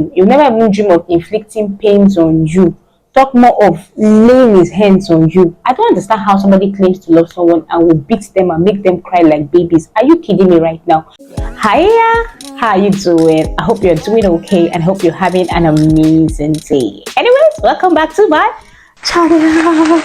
He'll never even dream of inflicting pains on you. Talk more of laying his hands on you. I don't understand how somebody claims to love someone and will beat them and make them cry like babies. Are you kidding me right now? Hiya, how are you doing? I hope you're doing okay and I hope you're having an amazing day. Anyways, welcome back to my channel.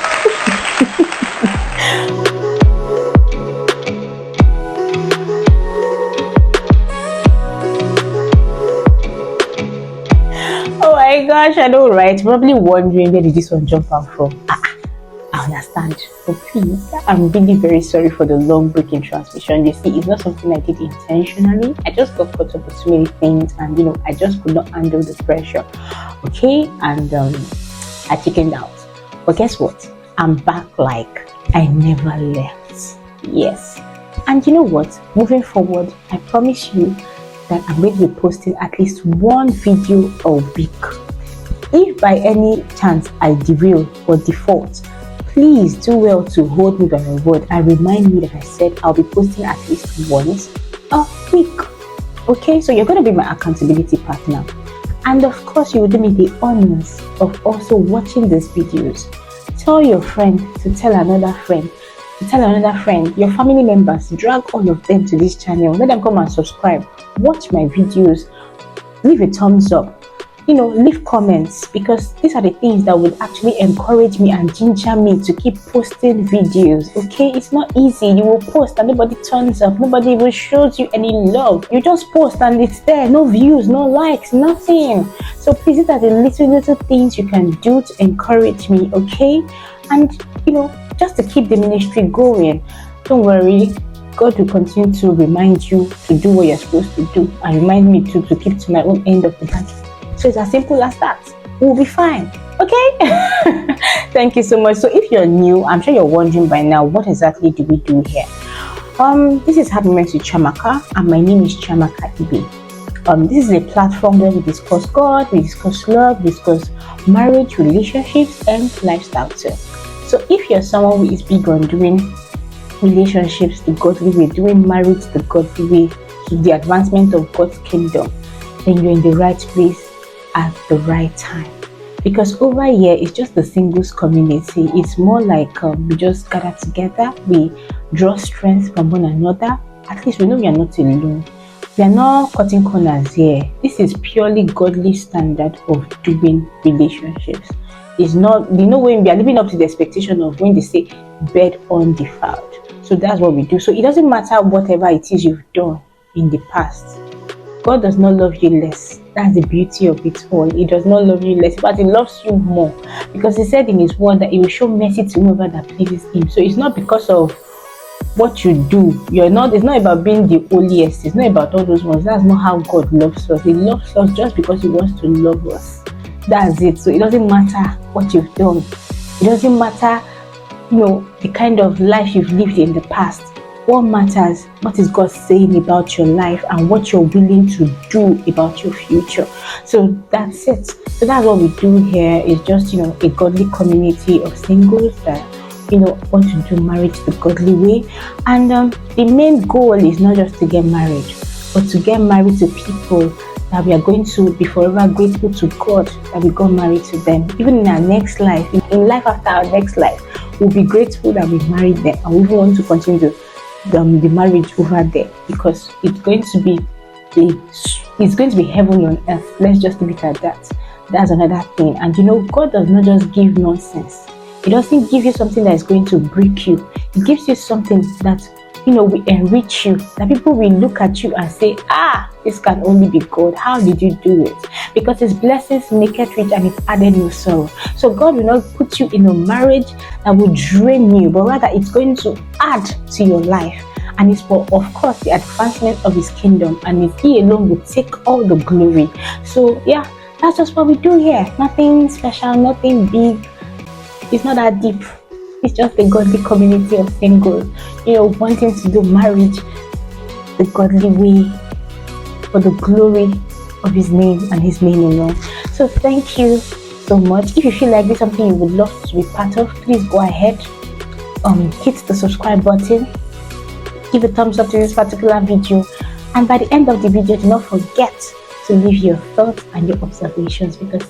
Oh my gosh, I know, right? Probably wondering where did this one jump out from. I understand, but please, I'm really very sorry for the long break in transmission. You see, it's not something I did intentionally. I just got caught up with too many things, and I just could not handle the pressure. Okay, and I chickened out. But guess what? I'm back like I never left. Yes, and you know what? Moving forward, I promise you that I'm going to be posting at least one video a week. If by any chance I derail or default, please do well to hold me by my word and remind me that I said I'll be posting at least once a week. Okay, so you're going to be my accountability partner. And of course, you will do me the honors of also watching these videos. Tell your friend to tell another friend to tell another friend, your family members, drag all of them to this channel. Let them come and subscribe, watch my videos, leave a thumbs up, leave comments, because these are the things that would actually encourage me and ginger me to keep posting videos. Okay, it's not easy. You will post and nobody turns up, nobody even shows you any love. You just post and it's there, no views, no likes, nothing. So please, these are the little things you can do to encourage me. Okay, and just to keep the ministry going. Don't worry, God will continue to remind you to do what you're supposed to do and remind me to keep to my own end of the bargain. So it's as simple as that. We'll be fine. Okay? Thank you so much. So if you're new, I'm sure you're wondering by now, what exactly do we do here? This is Happy Moments with Chiamaka, and my name is Chiamaka Ibe. This is a platform where we discuss God, we discuss love, we discuss marriage, relationships, and lifestyle too. So if you're someone who is big on doing relationships the godly way, doing marriage the godly way, to the advancement of God's kingdom, then you're in the right place at the right time. Because over here, it's just the singles community. It's more like we just gather together, we draw strength from one another. At least we know we are not alone. We are not cutting corners here. This is purely godly standard of doing relationships. It's not, when we are living up to the expectation of when they say bed undefiled. So that's what we do. So it doesn't matter whatever it is you've done in the past. God does not love you less. That's the beauty of it all. He does not love you less, but he loves you more. Because he said in his word that he will show mercy to whoever that pleases him. So it's not because of what you do. It's not about being the holiest. It's not about all those ones. That's not how God loves us. He loves us just because he wants to love us. That's it. So it doesn't matter what you've done. It doesn't matter, the kind of life you've lived in the past. What matters, what is God saying about your life and what you're willing to do about your future. So that's it. So that's what we do here. Is just, a godly community of singles that, want to do marriage the godly way. And the main goal is not just to get married, but to get married to people that we are going to be forever grateful to God that we got married to them. Even in our next life, in life after our next life, we'll be grateful that we married them, and we want to continue the marriage over there, because it's going to be heaven on earth. Let's just leave it at that. That's another thing. And God does not just give nonsense. He doesn't give you something that is going to break you. He gives you something that will enrich you, that people will look at you and say, this can only be God. How did you do it? Because his blessings make it rich and it's added no sorrow. So God will not put you in a marriage that will drain you, but rather it's going to add to your life. And it's for, of course, the advancement of his kingdom, and he alone will take all the glory. So yeah, that's just what we do here. Nothing special, nothing big. It's not that deep. It's just a godly community of singles, wanting to do marriage the godly way for the glory of his name and his name alone. So thank you so much. If you feel like this is something you would love to be part of, please go ahead, hit the subscribe button, give a thumbs up to this particular video, and by the end of the video, do not forget to leave your thoughts and your observations, because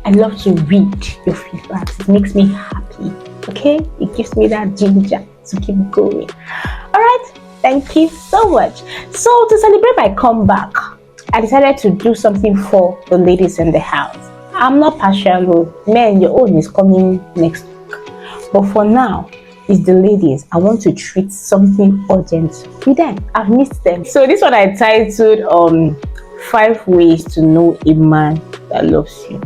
I love to read your feedbacks. It makes me happy. Okay? It gives me that ginger to keep going. Alright, thank you so much. So to celebrate my comeback, I decided to do something for the ladies in the house. I'm not partial. Men, your own is coming next week. But for now, it's the ladies. I want to treat something urgent with them. I've missed them. So this one I titled 5 ways to know a man that loves you.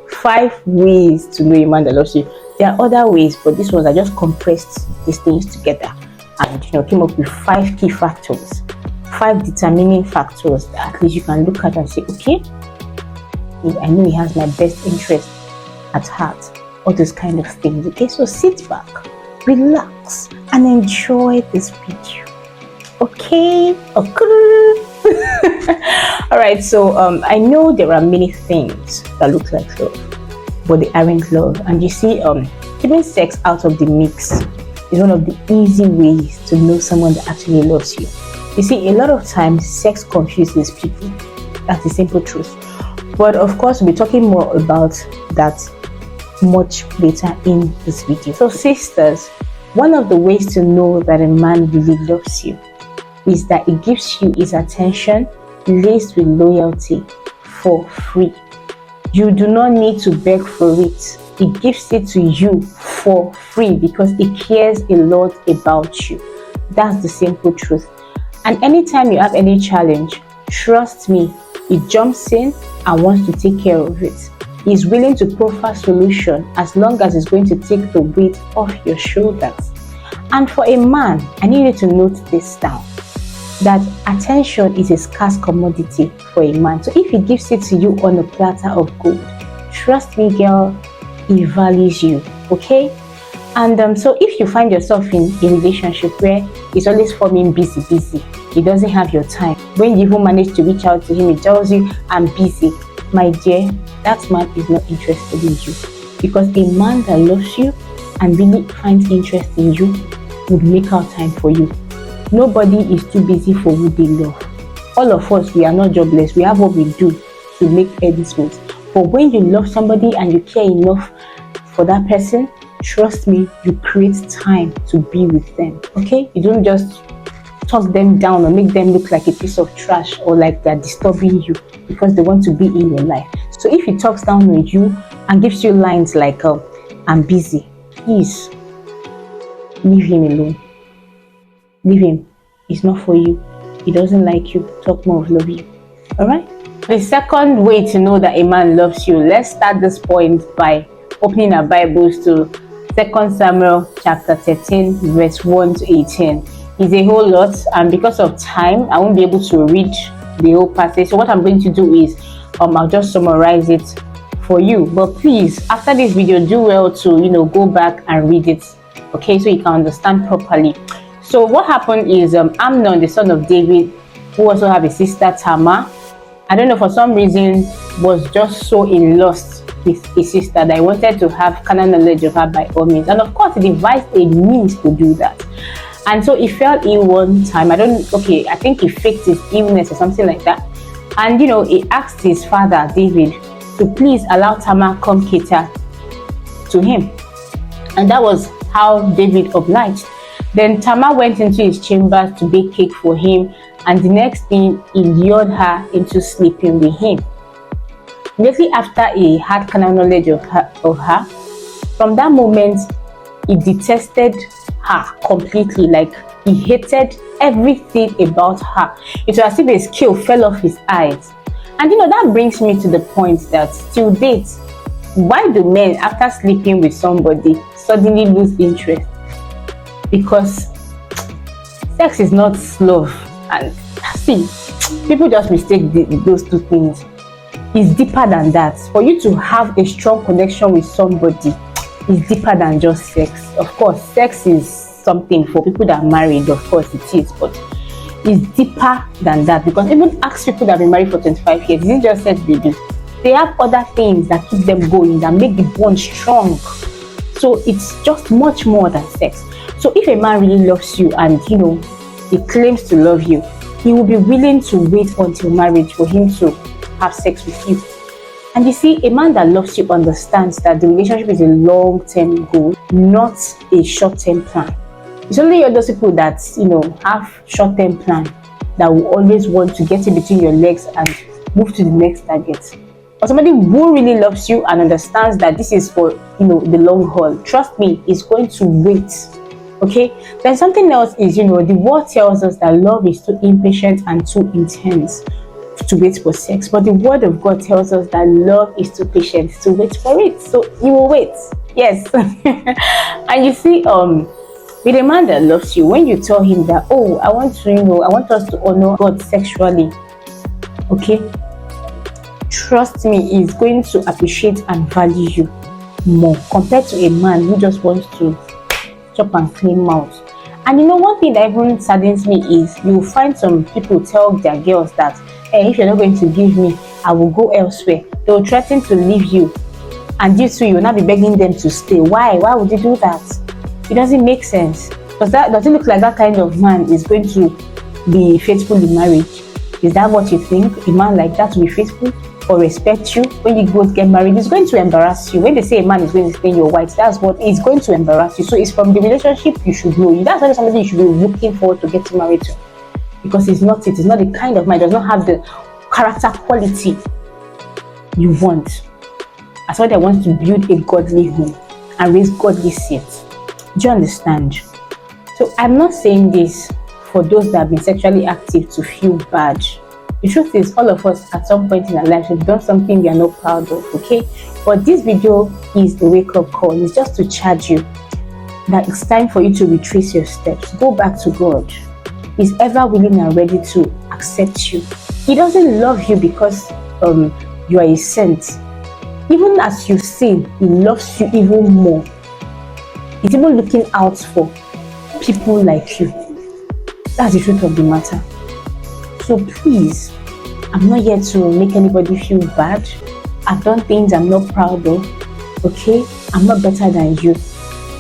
5 ways to know a man that loves you. There are other ways, but this ones I just compressed these things together and came up with 5 key factors, 5 determining factors that at least you can look at and say, okay, I know he has my best interest at heart. All those kind of things. Okay, so sit back, relax, and enjoy this video. Okay. All right, so I know there are many things that look like love, but they aren't love. And you see, keeping sex out of the mix is one of the easy ways to know someone that actually loves you. You see, a lot of times sex confuses people. That's the simple truth. But of course, we'll be talking more about that much later in this video. So sisters, one of the ways to know that a man really loves you is that it gives you his attention laced with loyalty for free. You do not need to beg for it. It gives it to you for free because it cares a lot about you. That's the simple truth. And anytime you have any challenge, trust me, it jumps in and wants to take care of it. He's willing to proffer solution as long as it's going to take the weight off your shoulders. And for a man, I need you to note this down, that attention is a scarce commodity for a man. So if he gives it to you on a platter of gold, trust me girl, he values you, okay? And so if you find yourself in a relationship where he's always forming busy, he doesn't have your time, when you even manage to reach out to him, he tells you, I'm busy, my dear, that man is not interested in you. Because a man that loves you and really finds interest in you would make out time for you. Nobody is too busy for who they love. All of us, we are not jobless. We have what we do to make ends meet. But when you love somebody and you care enough for that person, trust me, you create time to be with them. Okay? You don't just talk them down or make them look like a piece of trash or like they're disturbing you because they want to be in your life. So if he talks down on you and gives you lines like, I'm busy, please leave him alone. Leave him. It's not for you. He doesn't like you. Talk more of love you. Alright? The second way to know that a man loves you, let's start this point by opening our Bibles to 2 Samuel chapter 13 verse 1 to 18. It's a whole lot, and because of time, I won't be able to read the whole passage. So what I'm going to do is I'll just summarize it for you. But please, after this video, do well to go back and read it, okay, so you can understand properly. So what happened is Amnon, the son of David, who also have a sister Tamar, I don't know, for some reason was just so in lust with his sister that he wanted to have carnal knowledge of her by all means. And of course, he devised a means to do that. And so he fell ill one time. I think he faked his illness or something like that. And he asked his father David to please allow Tamar come cater to him. And that was how David obliged. Then Tamar went into his chamber to bake cake for him, and the next thing he lured her into sleeping with him. Immediately after he had carnal knowledge of her, from that moment he detested her completely. Like, he hated everything about her. It was as if a scale fell off his eyes. And that brings me to the point that till date, why do men, after sleeping with somebody, suddenly lose interest? Because sex is not love. And see, people just mistake those two things. It's deeper than that. For you to have a strong connection with somebody, is deeper than just sex. Of course, sex is something for people that are married, of course it is, but it's deeper than that. Because even ask people that have been married for 25 years, it's just sex they do. They have other things that keep them going, that make the bond strong. So it's just much more than sex. So if a man really loves you and he claims to love you, he will be willing to wait until marriage for him to have sex with you. And you see, a man that loves you understands that the relationship is a long-term goal, not a short-term plan. It's only those people that, have short-term plan that will always want to get in between your legs and move to the next target. But somebody who really loves you and understands that this is for, the long haul, trust me, is going to wait. Okay? Then something else is, the word tells us that love is too impatient and too intense to wait for sex, but the word of God tells us that love is too patient to wait for it. So you will wait. Yes. And you see, with a man that loves you, when you tell him that, oh, I want us to honor God sexually, okay, trust me, he's going to appreciate and value you more compared to a man who just wants to chop and clean mouth. And one thing that even saddens me is you find some people tell their girls that, hey, if you're not going to give me, I will go elsewhere. They'll threaten to leave you, and you too, you'll not be begging them to stay. Why would you do that? It doesn't make sense. Does it look like that kind of man is going to be faithful in marriage? Is that what you think? A man like that will be faithful or respect you? When you both get married, it's going to embarrass you. When they say a man is going to stay in your white, that's what is going to embarrass you. So it's from the relationship you should know. That's not somebody you should be looking forward to getting married to, because it's not the kind of man, does not have the character quality you want. As somebody that wants to build a godly home and raise godly seeds. Do you understand? So I'm not saying this for those that have been sexually active to feel bad. The truth is, all of us at some point in our lives have done something we are not proud of, okay? But this video is the wake-up call. It's just to charge you that it's time for you to retrace your steps. Go back to God. He's ever willing and ready to accept you. He doesn't love you because you are a saint. Even as you sin, he loves you even more. He's even looking out for people like you. That's the truth of the matter. So please, I'm not here to make anybody feel bad. I've done things I'm not proud of, okay? I'm not better than you.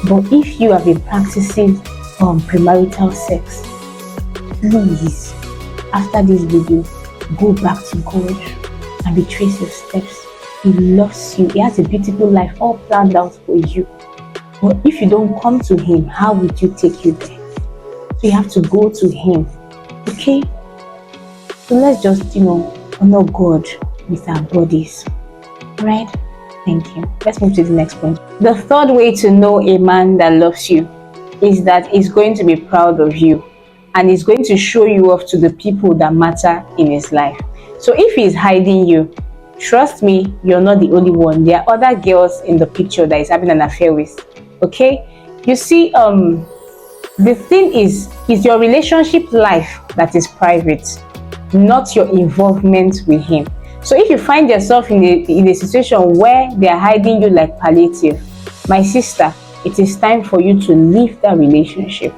But if you have been practicing premarital sex, please, after this video, go back to God and retrace your steps. He loves you. He has a beautiful life all planned out for you. But if you don't come to him, how would you take you there? So you have to go to him. Okay? So let's just, honor God with our bodies. Alright? Thank you. Let's move to the next point. The third way to know a man that loves you is that he's going to be proud of you and he's going to show you off to the people that matter in his life. So if he's hiding you, trust me, you're not the only one. There are other girls in the picture that he's having an affair with. Okay? You see, the thing is your relationship life that is private, not your involvement with him. So if you find yourself in a situation where they are hiding you like palliative, my sister, it is time for you to leave that relationship.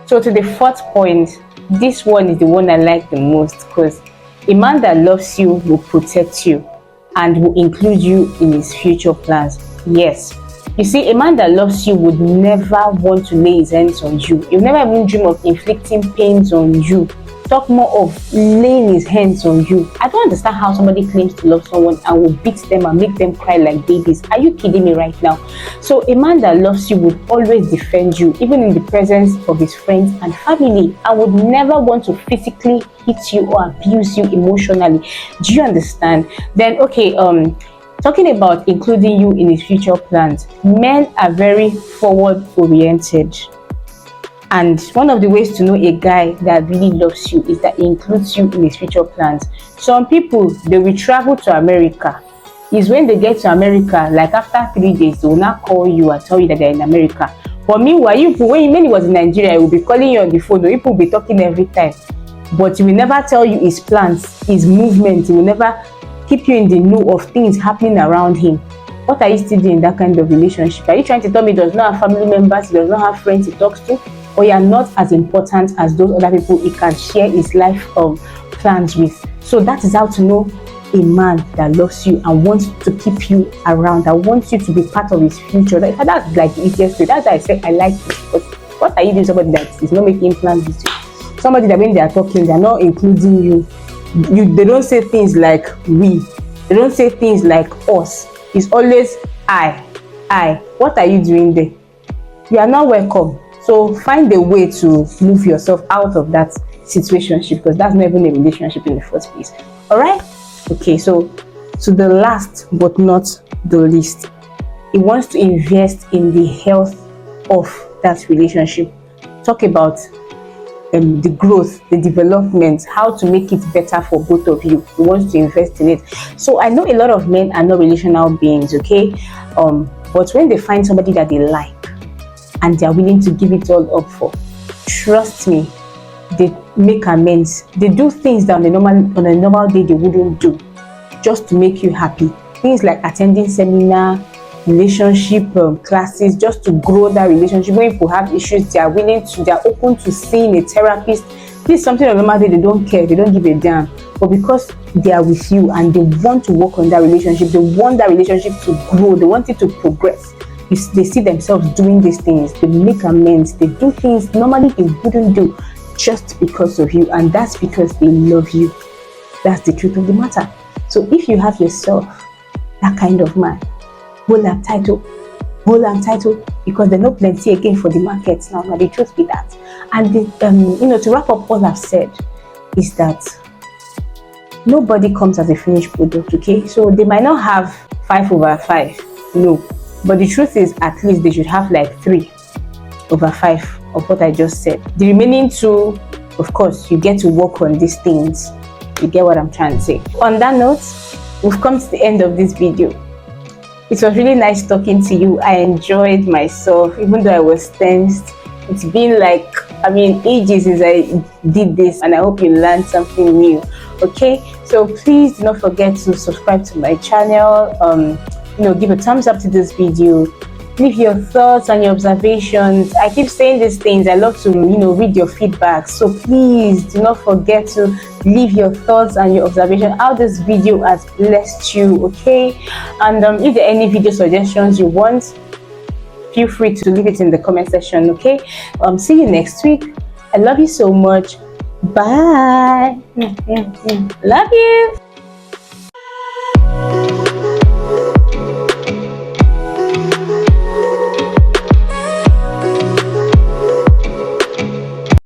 So to the fourth point, this one is the one I like the most, because a man that loves you will protect you and will include you in his future plans. Yes. You see, a man that loves you would never want to lay his hands on you. He'll never even dream of inflicting pains on you. Talk more of laying his hands on you. I don't understand how somebody claims to love someone and will beat them and make them cry like babies. Are you kidding me right now? So a man that loves you would always defend you, even in the presence of his friends and family, and would never want to physically hit you or abuse you emotionally. Do you understand? Then, okay, talking about including you in his future plans, men are very forward-oriented. And one of the ways to know a guy that really loves you is that he includes you in his future plans. Some people, they will travel to America. It's when they get to America, like after 3 days, they will not call you and tell you that they're in America. But meanwhile, when he was in Nigeria, he will be calling you on the phone. People will be talking every time. But he will never tell you his plans, his movements. He will never keep you in the know of things happening around him. What are you still doing in that kind of relationship? Are you trying to tell me he does not have family members, he does not have friends he talks to? Or you are not as important as those other people he can share his life plans with? So that is how to know a man that loves you and wants to keep you around, that wants you to be part of his future. That's like the easiest way. That's why I say I like it. But what are you doing? Somebody that is not making plans with you? Somebody that when they are talking, they are not including you They don't say things like we. They don't say things like us. It's always I. What are you doing there? You are not welcome. So find a way to move yourself out of that situationship, because that's not even a relationship in the first place. All right? Okay, so to the last but not the least, he wants to invest in the health of that relationship. Talk about the growth, the development, how to make it better for both of you. He wants to invest in it. So I know a lot of men are not relational beings, okay? But when they find somebody that they like and they are willing to give it all up for, trust me, they make amends. They do things that on a normal day they wouldn't do, just to make you happy. Things like attending seminar, relationship classes, just to grow that relationship. When people have issues, they are open to seeing a therapist. This is something on a normal day they don't care, they don't give a damn. But because they are with you and they want to work on that relationship, they want that relationship to grow, they want it to progress. They see themselves doing these things, they make amends, they do things normally they wouldn't do just because of you, and that's because they love you. That's the truth of the matter. So if you have yourself that kind of man, hold am title, because there's no plenty again for the market now. Now the truth be that. And to wrap up all I've said is that nobody comes as a finished product, okay? So they might not have 5/5, no, but the truth is at least they should have like 3/5 of what I just said. The remaining 2, of course, you get to work on these things. You get what I'm trying to say. On that note, we've come to the end of this video. It was really nice talking to you. I enjoyed myself, even though I was tensed. It's been ages since I did this, and I hope you learned something new. Okay, so please do not forget to subscribe to my channel. Give a thumbs up to this video. Leave your thoughts and your observations. I keep saying these things. I love to, read your feedback. So please do not forget to leave your thoughts and your observation, how this video has blessed you, okay? And if there are any video suggestions you want, feel free to leave it in the comment section, okay? See you next week. I love you so much. Bye. Love you.